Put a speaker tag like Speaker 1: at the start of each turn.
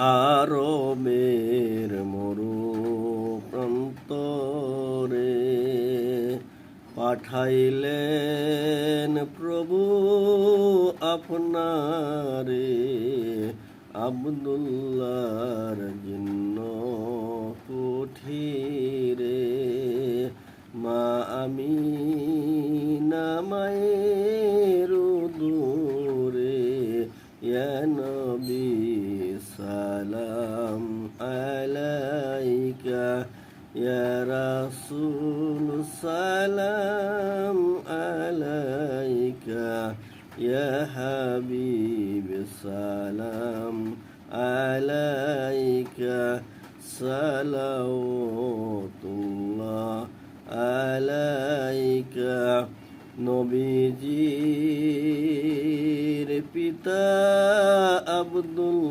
Speaker 1: আরবের মরু প্রান্তরে পাঠাইলেন প্রভু আপনারে আব্দুল্লাহর জিন্ন কুঠিরে মা আমিনা মায়ের দূরে ইয়া নবী সালাম আলাইকা ইয়া রাসূল সালাম আলাইকা ইয়া হাবিব সালাম আলাইকা সালাওয়াতুল্লাহ আলাইকা নবীজির পিতা আব্দুল